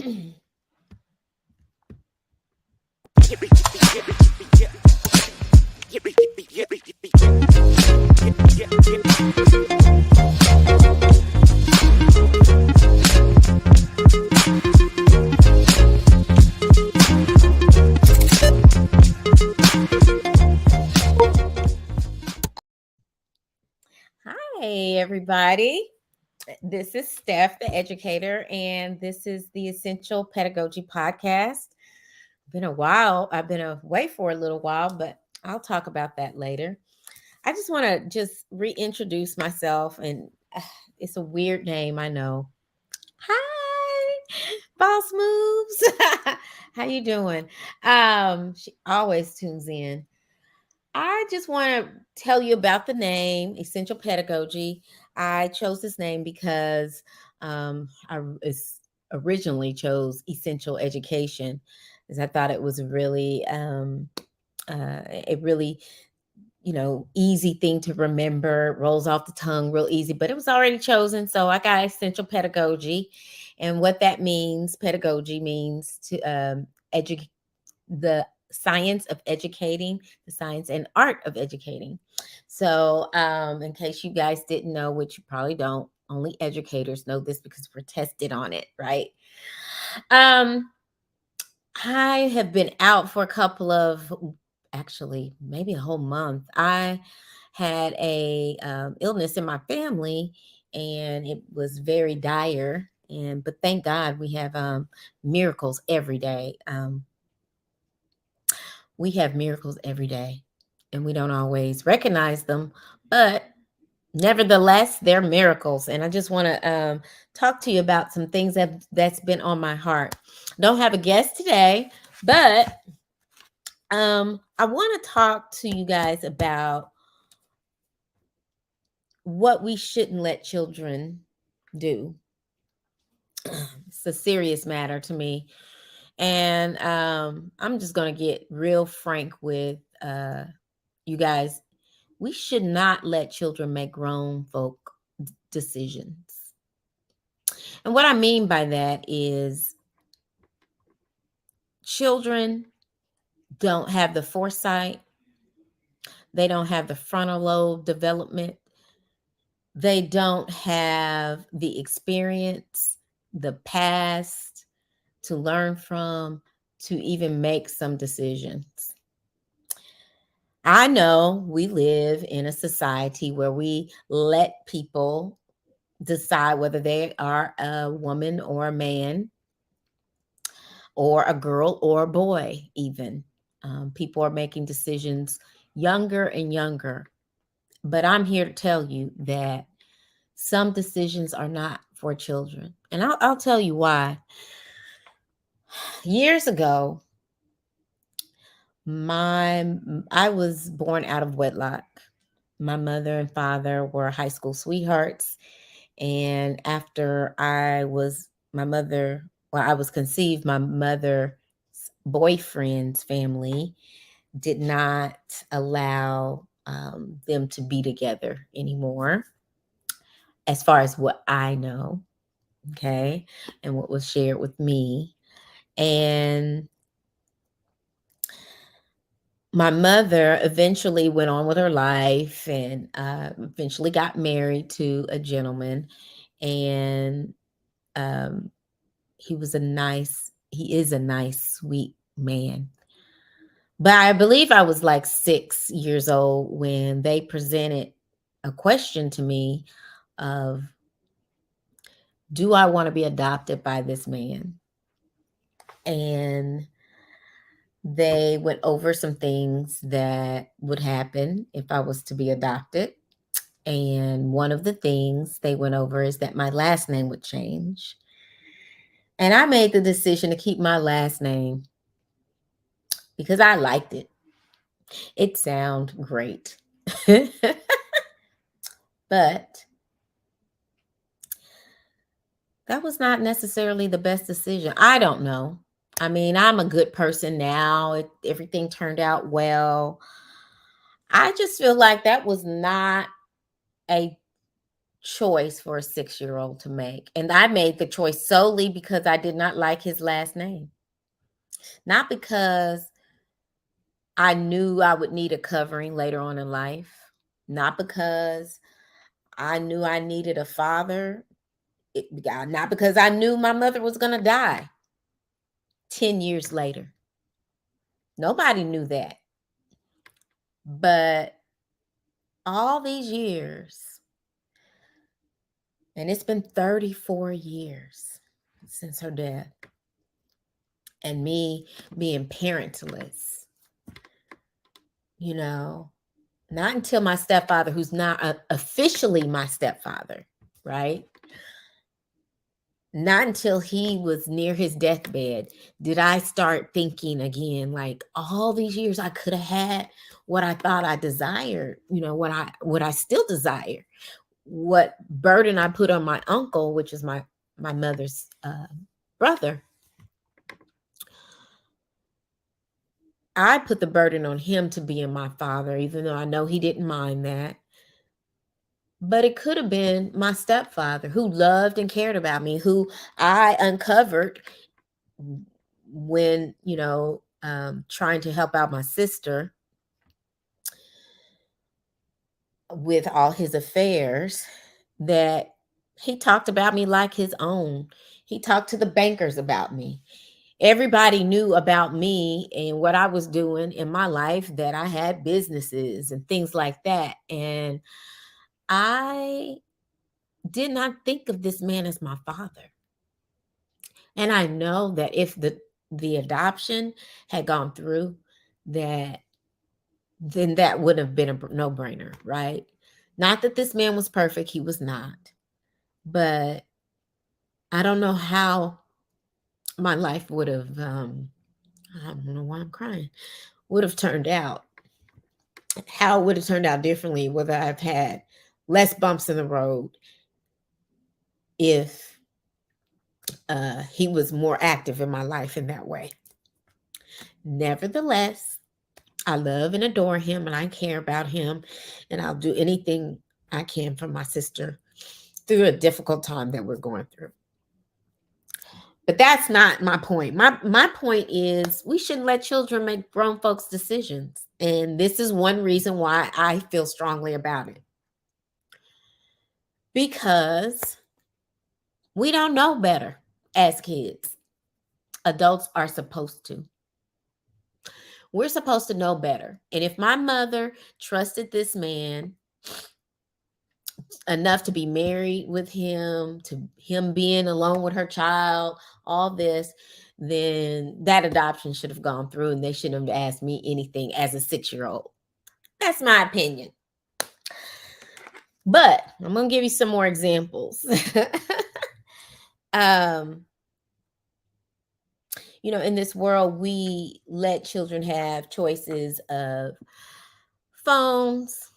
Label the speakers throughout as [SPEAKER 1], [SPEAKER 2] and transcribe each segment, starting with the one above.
[SPEAKER 1] Hi, everybody. This is Steph, the educator, and this is the Essential Pedagogy Podcast. Been a while. I've been away for a little while, but I'll talk about that later. I just want to just reintroduce myself, and it's a weird name, I know. Hi, Boss Moves. How you doing? She always tunes in. I just want to tell you about the name Essential Pedagogy. I chose this name because originally chose Essential Education, because I thought it was a really easy thing to remember. It rolls off the tongue real easy, but it was already chosen, so I got Essential Pedagogy, and what that means, pedagogy means to educate the science of educating, the science and art of educating. So, in case you guys didn't know, which you probably don't, only educators know this because we're tested on it, right? I have been out for a couple of, actually, maybe a whole month. I had a illness in my family, and it was very dire. But thank God we have miracles every day. We have miracles every day, and we don't always recognize them, but nevertheless, they're miracles. And I just want to talk to you about some things that's been on my heart. Don't have a guest today, but I want to talk to you guys about what we shouldn't let children do. It's a serious matter to me. And I'm just going to get real frank with you guys. We should not let children make grown folk decisions. And what I mean by that is children don't have the foresight. They don't have the frontal lobe development. They don't have the experience, the past to learn from, to even make some decisions. I know we live in a society where we let people decide whether they are a woman or a man, or a girl or a boy, even. People are making decisions younger and younger. But I'm here to tell you that some decisions are not for children. And I'll tell you why. Years ago, I was born out of wedlock. My mother and father were high school sweethearts. And after I was conceived, my mother's boyfriend's family did not allow them to be together anymore, as far as what I know, okay, and what was shared with me. And my mother eventually went on with her life and eventually got married to a gentleman. And he is a nice, sweet man. But I believe I was like 6 years old when they presented a question to me of, do I want to be adopted by this man? And they went over some things that would happen if I was to be adopted. And one of the things they went over is that my last name would change. And I made the decision to keep my last name because I liked it. It sounded great. But that was not necessarily the best decision. I don't know. I mean, I'm a good person now. Everything turned out well. I just feel like that was not a choice for a 6-year-old to make. And I made the choice solely because I did not like his last name. Not because I knew I would need a covering later on in life. Not because I knew I needed a father. Not because I knew my mother was going to die 10 years later. Nobody knew that. But all these years, and it's been 34 years since her death, and me being parentless, not until my stepfather, who's not officially my stepfather, right? Not until he was near his deathbed did I start thinking again, like all these years I could have had what I thought I desired, what I still desire, what burden I put on my uncle, which is my mother's brother. I put the burden on him to be my father, even though I know he didn't mind that. But it could have been my stepfather who loved and cared about me, who I uncovered when, trying to help out my sister with all his affairs, that he talked about me like his own. He talked to the bankers about me. Everybody knew about me and what I was doing in my life, that I had businesses and things like that. And I did not think of this man as my father. And I know that if the adoption had gone through, then that would have been a no-brainer, right? Not that this man was perfect, he was not. But I don't know how my life would have, I don't know why I'm crying, would have turned out. How it would have turned out differently, whether I've had less bumps in the road if he was more active in my life in that way. Nevertheless, I love and adore him, and I care about him, and I'll do anything I can for my sister through a difficult time that we're going through. But that's not my point. My point is we shouldn't let children make grown folks' decisions. And this is one reason why I feel strongly about it. Because we don't know better as kids. Adults are supposed to. We're supposed to know better. And if my mother trusted this man enough to be married with him, to him being alone with her child, all this, then that adoption should have gone through and they shouldn't have asked me anything as a 6-year-old. That's my opinion. But I'm going to give you some more examples. In this world, we let children have choices of phones,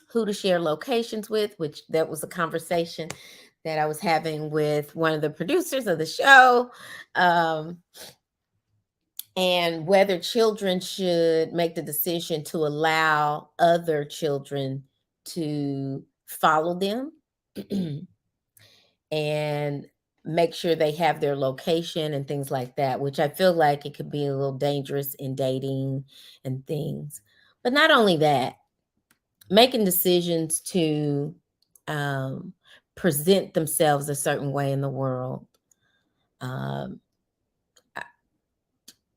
[SPEAKER 1] who to share locations with, which that was a conversation that I was having with one of the producers of the show, and whether children should make the decision to allow other children to follow them and make sure they have their location and things like that, which I feel like it could be a little dangerous in dating and things. But not only that, making decisions to present themselves a certain way in the world.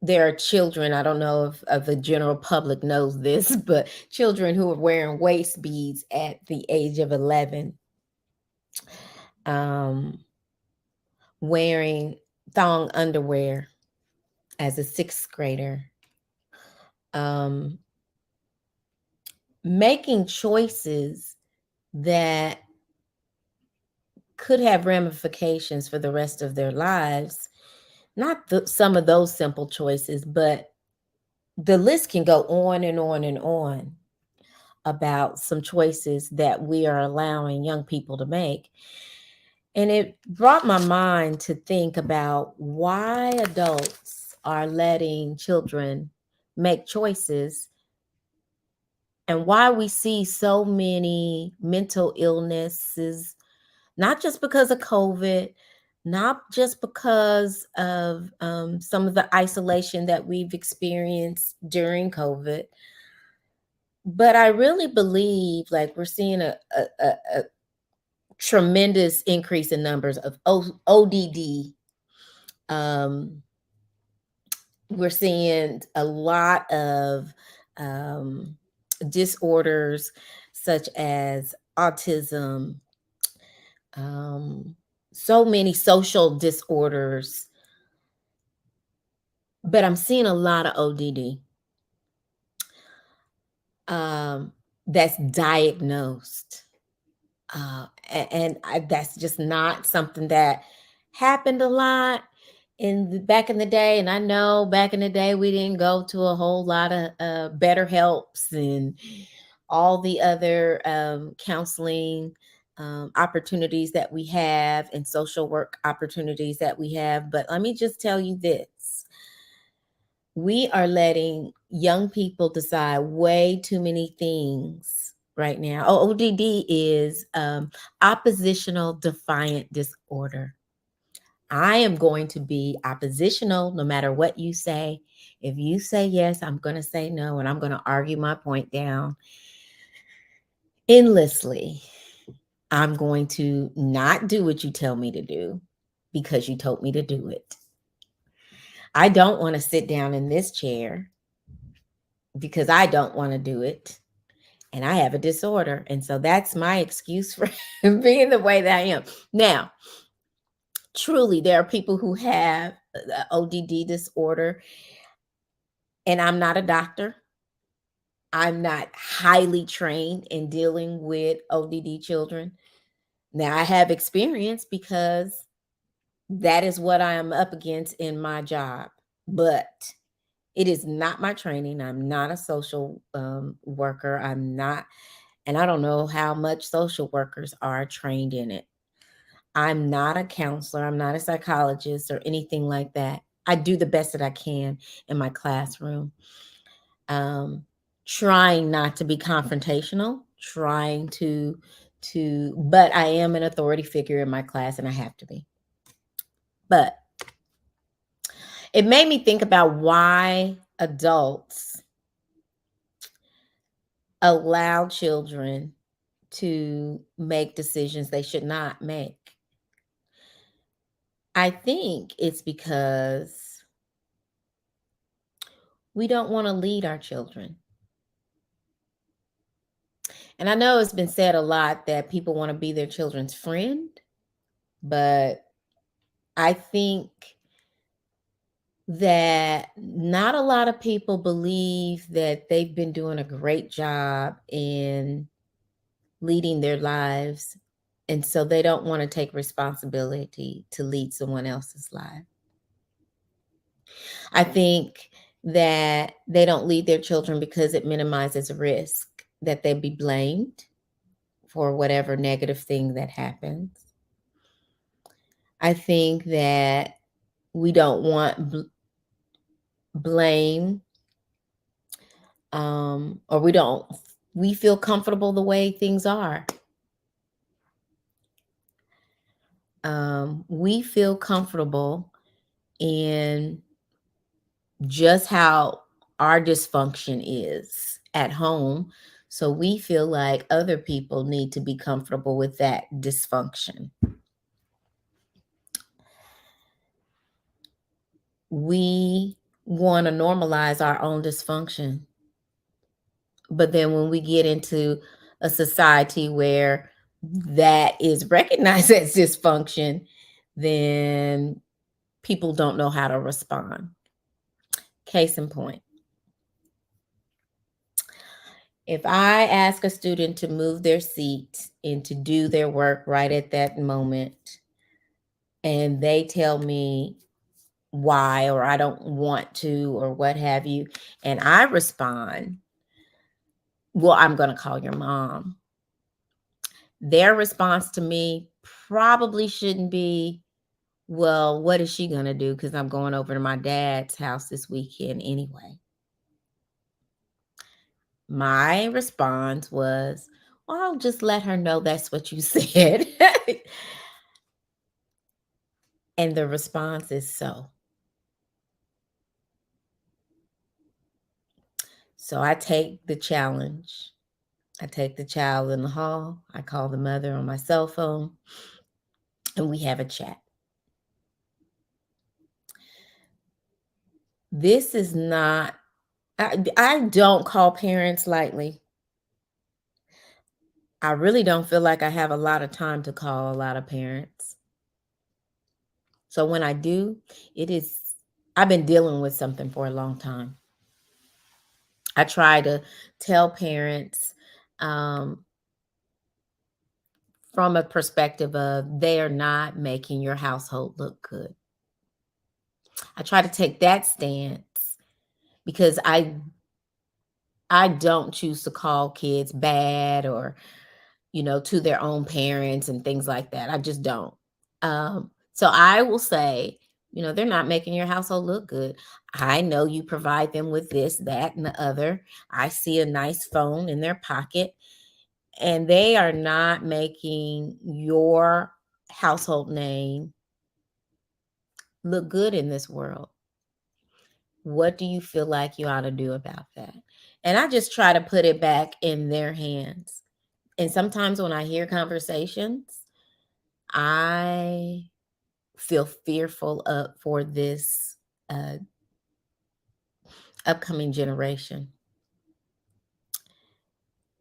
[SPEAKER 1] There are children, I don't know if the general public knows this, but children who are wearing waist beads at the age of 11, wearing thong underwear as a 6th grader, making choices that could have ramifications for the rest of their lives. Not some of those simple choices, but the list can go on and on and on about some choices that we are allowing young people to make. And it brought my mind to think about why adults are letting children make choices and why we see so many mental illnesses, not just because of COVID, not just because of some of the isolation that we've experienced during COVID, but I really believe like we're seeing a tremendous increase in numbers of ODD. Um, we're seeing a lot of um, disorders such as autism, um, so many social disorders, but I'm seeing a lot of ODD that's diagnosed. That's just not something that happened a lot back in the day. And I know back in the day, we didn't go to a whole lot of better helps and all the other counseling opportunities that we have and social work opportunities that we have. But let me just tell you this. We are letting young people decide way too many things right now. ODD is oppositional defiant disorder. I am going to be oppositional no matter what you say. If you say yes, I'm going to say no, and I'm going to argue my point down endlessly. I'm going to not do what you tell me to do because you told me to do it. I don't want to sit down in this chair because I don't want to do it. And I have a disorder. And so that's my excuse for being the way that I am. Now, truly, there are people who have the ODD disorder, and I'm not a doctor. I'm not highly trained in dealing with ODD children. Now, I have experience because that is what I am up against in my job, but it is not my training. I'm not a social worker. I'm not, and I don't know how much social workers are trained in it. I'm not a counselor. I'm not a psychologist or anything like that. I do the best that I can in my classroom. Um, Trying not to be confrontational, trying but I am an authority figure in my class and I have to be. But it made me think about why adults allow children to make decisions they should not make. I think it's because we don't want to lead our children. And I know it's been said a lot that people want to be their children's friend, but I think that not a lot of people believe that they've been doing a great job in leading their lives. And so they don't want to take responsibility to lead someone else's life. I think that they don't lead their children because it minimizes risk that they be blamed for whatever negative thing that happens. I think that we don't want blame, or we feel comfortable the way things are. We feel comfortable in just how our dysfunction is at home. So we feel like other people need to be comfortable with that dysfunction. We want to normalize our own dysfunction. But then when we get into a society where that is recognized as dysfunction, then people don't know how to respond. Case in point. If I ask a student to move their seat and to do their work right at that moment, and they tell me why, or I don't want to, or what have you, and I respond, well, I'm going to call your mom. Their response to me probably shouldn't be, well, what is she going to do? Because I'm going over to my dad's house this weekend anyway. My response was, well, I'll just let her know that's what you said. And the response is so. So I take the challenge. I take the child in the hall. I call the mother on my cell phone and we have a chat. This is not, I don't call parents lightly. I really don't feel like I have a lot of time to call a lot of parents. So when I do, it is, I've been dealing with something for a long time. I try to tell parents from a perspective of they are not making your household look good. I try to take that stance because I don't choose to call kids bad or to their own parents and things like that. I just don't. So I will say, they're not making your household look good. I know you provide them with this, that, and the other. I see a nice phone in their pocket, and they are not making your household name look good in this world. What do you feel like you ought to do about that? And I just try to put it back in their hands. And sometimes when I hear conversations, I feel fearful for this uh, upcoming generation.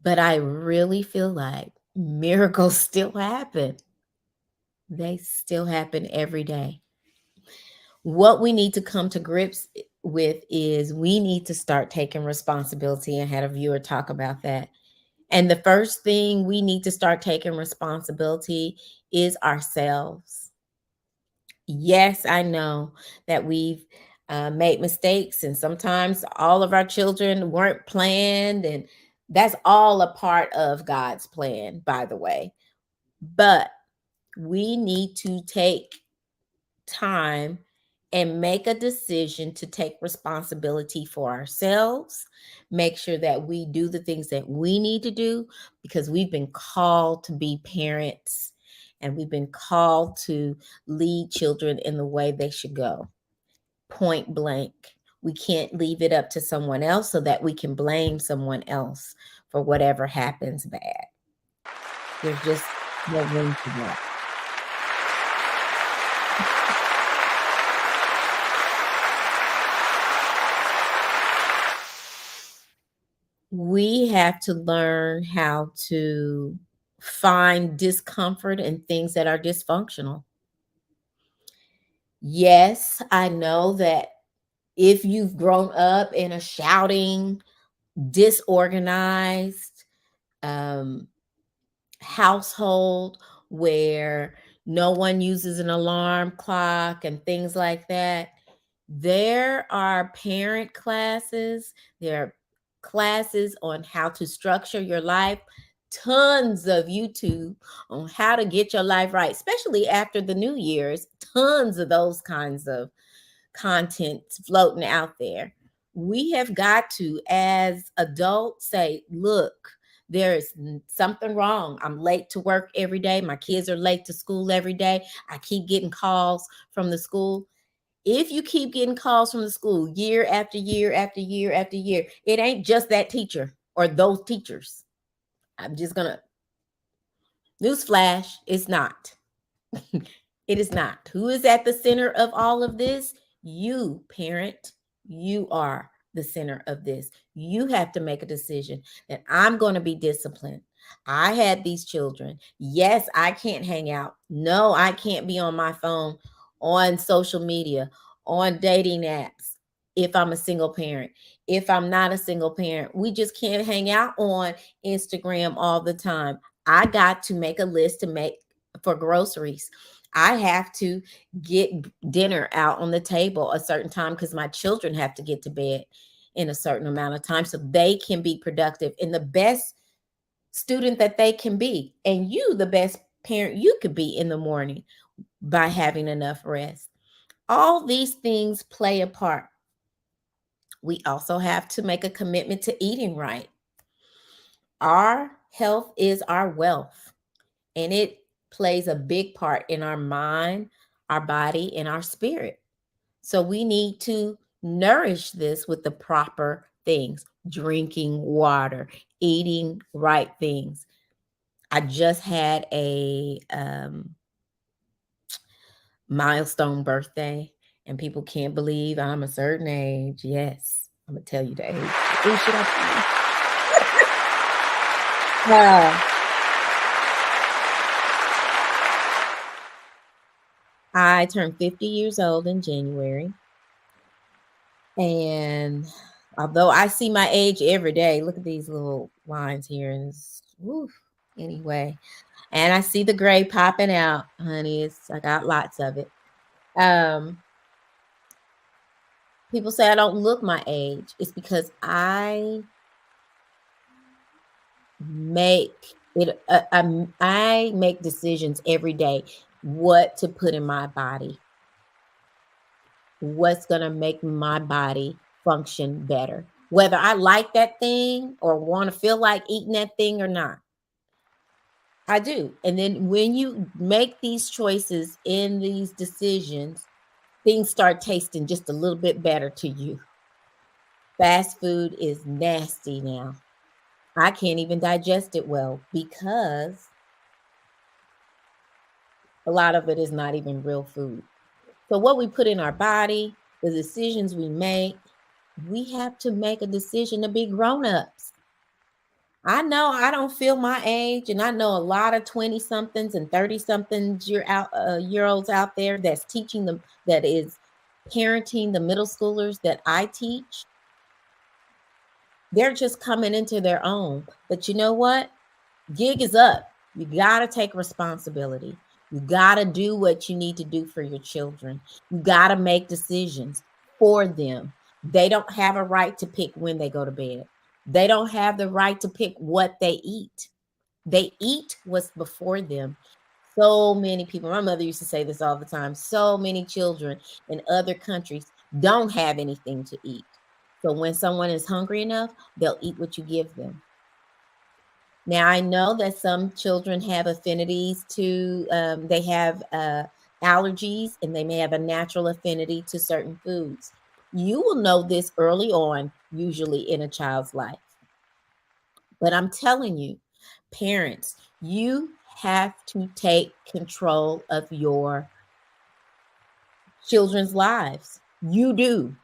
[SPEAKER 1] But I really feel like miracles still happen. They still happen every day. What we need to come to grips with is we need to start taking responsibility, and had a viewer talk about that. And the first thing we need to start taking responsibility is ourselves. Yes, I know that we've made mistakes, and sometimes all of our children weren't planned, and that's all a part of God's plan, by the way. But we need to take time and make a decision to take responsibility for ourselves, make sure that we do the things that we need to do because we've been called to be parents and we've been called to lead children in the way they should go. Point blank. We can't leave it up to someone else so that we can blame someone else for whatever happens bad. There's just no room for that. We have to learn how to find discomfort in things that are dysfunctional. Yes, I know that if you've grown up in a shouting, disorganized um, household where no one uses an alarm clock and things like that, there are parent classes, there are classes on how to structure your life, tons of YouTube on how to get your life right, especially after the New Year's, tons of those kinds of content floating out there. We have got to, as adults, say, look, there's something wrong. I'm late to work every day. My kids are late to school every day. I keep getting calls from the school. If you keep getting calls from the school year after year after year after year, it ain't just that teacher or those teachers. I'm just going to newsflash, it's not. It is not. Who is at the center of all of this? You, parent. You are the center of this. You have to make a decision that I'm going to be disciplined. I had these children. Yes, I can't hang out. No, I can't be on my phone, on social media, on dating apps if I'm a single parent. If I'm not a single parent, we just can't hang out on Instagram all the time. I got to make a list to make for groceries. I have to get dinner out on the table a certain time because my children have to get to bed in a certain amount of time so they can be productive and the best student that they can be. And you, the best parent you could be in the morning by having enough rest. All these things play a part. We also have to make a commitment to eating right. Our health is our wealth, and it plays a big part in our mind, our body, and our spirit. So we need to nourish this with the proper things: drinking water, eating right things. I just had a milestone birthday, and people can't believe I'm a certain age. Yes, I'm gonna tell you the age. Who should I tell you? I turned 50 years old in January. And although I see my age every day, look at these little lines here. And it's, woof, anyway. And I see the gray popping out, honey. I got lots of it. People say I don't look my age. It's because I make it. I make decisions every day what to put in my body, what's going to make my body function better, whether I like that thing or want to feel like eating that thing or not. I do. And then when you make these choices in these decisions, things start tasting just a little bit better to you. Fast food is nasty now. I can't even digest it well because a lot of it is not even real food. So, what we put in our body, the decisions we make, we have to make a decision to be grown-ups. I know I don't feel my age, and I know a lot of 20 somethings and 30 somethings year olds out there that's teaching them, that is parenting the middle schoolers that I teach. They're just coming into their own. But you know what? Gig is up. You got to take responsibility. You got to do what you need to do for your children. You got to make decisions for them. They don't have a right to pick when they go to bed. They don't have the right to pick what they eat. They eat what's before them. So many people, my mother used to say this all the time, so many children in other countries don't have anything to eat. So when someone is hungry enough, they'll eat what you give them. Now, I know that some children have affinities to, they have allergies, and they may have a natural affinity to certain foods. You will know this early on, usually in a child's life. But I'm telling you, parents, you have to take control of your children's lives. You do,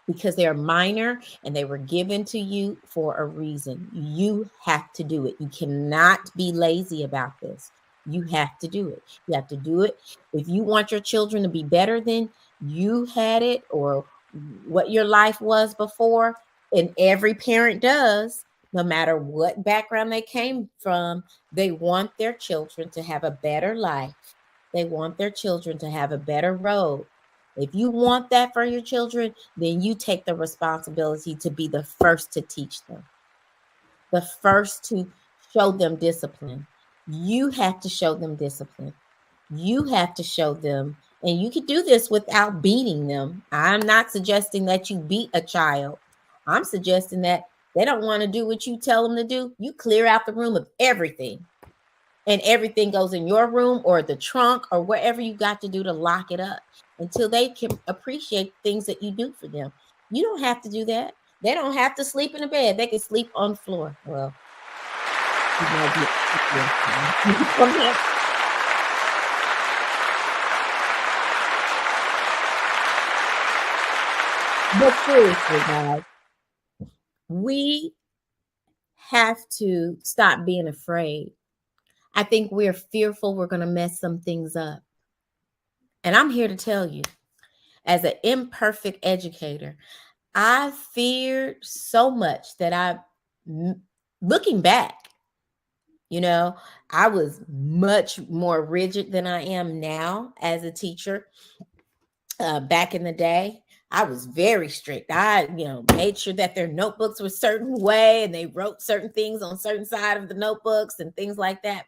[SPEAKER 1] because they're minor and they were given to you for a reason. You have to do it. You cannot be lazy about this. You have to do it. You have to do it. If you want your children to be better than you had it or what your life was before, and every parent does, no matter what background they came from, they want their children to have a better life. They want their children to have a better road. If you want that for your children, then you take the responsibility to be the first to teach them, the first to show them discipline. You have to show them discipline. You have to show them, and you can do this without beating them. I'm not suggesting that you beat a child. I'm suggesting that they don't want to do what you tell them to do. You clear out the room of everything, and everything goes in your room or the trunk or wherever you got to do to lock it up until they can appreciate things that you do for them. You don't have to do that. They don't have to sleep in a bed. They can sleep on the floor. Well, you might be. But seriously, guys, we have to stop being afraid. I think we're fearful we're going to mess some things up. And I'm here to tell you, as an imperfect educator, I feared so much that looking back, I was much more rigid than I am now as a teacher. Back in the day, I was very strict. I, made sure that their notebooks were a certain way and they wrote certain things on certain side of the notebooks and things like that.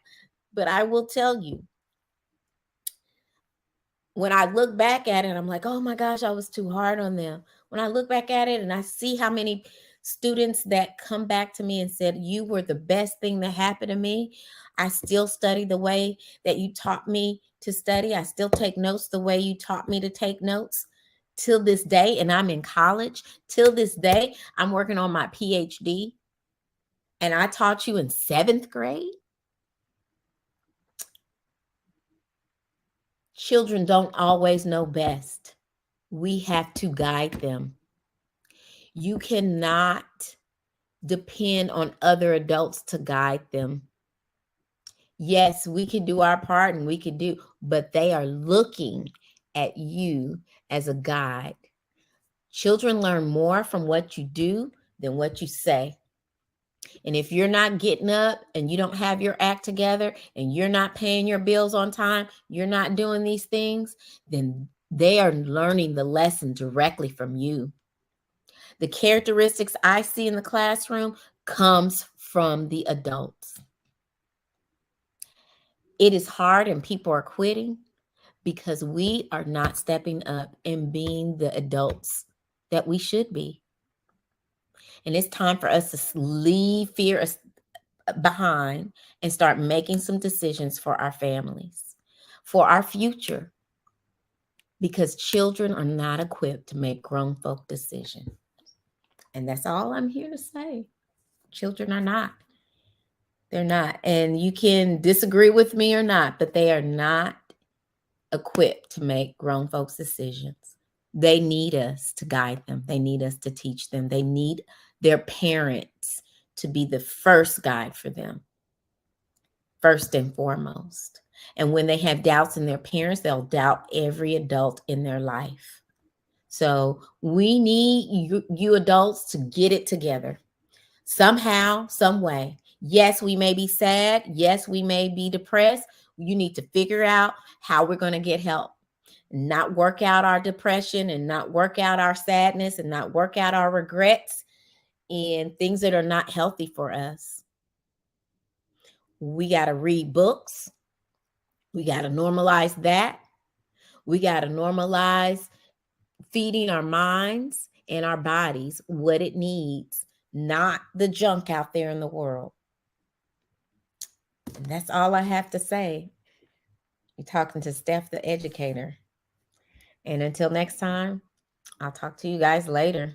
[SPEAKER 1] But I will tell you, when I look back at it, I'm like, oh my gosh, I was too hard on them. When I look back at it and I see how many students that come back to me and said, you were the best thing that happened to me. I still study the way that you taught me to study. I still take notes the way you taught me to take notes till this day. And I'm in college. Till this day, I'm working on my PhD. And I taught you in 7th grade. Children don't always know best. We have to guide them. You cannot depend on other adults to guide them. Yes, we can do our part and we can do, but they are looking at you as a guide. Children learn more from what you do than what you say. And if you're not getting up and you don't have your act together and you're not paying your bills on time, you're not doing these things, then they are learning the lesson directly from you. The characteristics I see in the classroom comes from the adults. It is hard and people are quitting because we are not stepping up and being the adults that we should be. And it's time for us to leave fear behind and start making some decisions for our families, for our future, because children are not equipped to make grown folk decisions. And that's all I'm here to say. Children are not. They're not. And you can disagree with me or not, but they are not equipped to make grown folks' decisions. They need us to guide them. They need us to teach them. They need their parents to be the first guide for them, first and foremost. And when they have doubts in their parents, they'll doubt every adult in their life. So we need you adults to get it together somehow, some way. Yes, we may be sad. Yes, we may be depressed. You need to figure out how we're going to get help. Not work out our depression and not work out our sadness and not work out our regrets and things that are not healthy for us. We got to read books. We got to normalize that. We got to normalize feeding our minds and our bodies what it needs, not the junk out there in the world. And that's all I have to say. You're talking to Steph, the educator. And until next time, I'll talk to you guys later.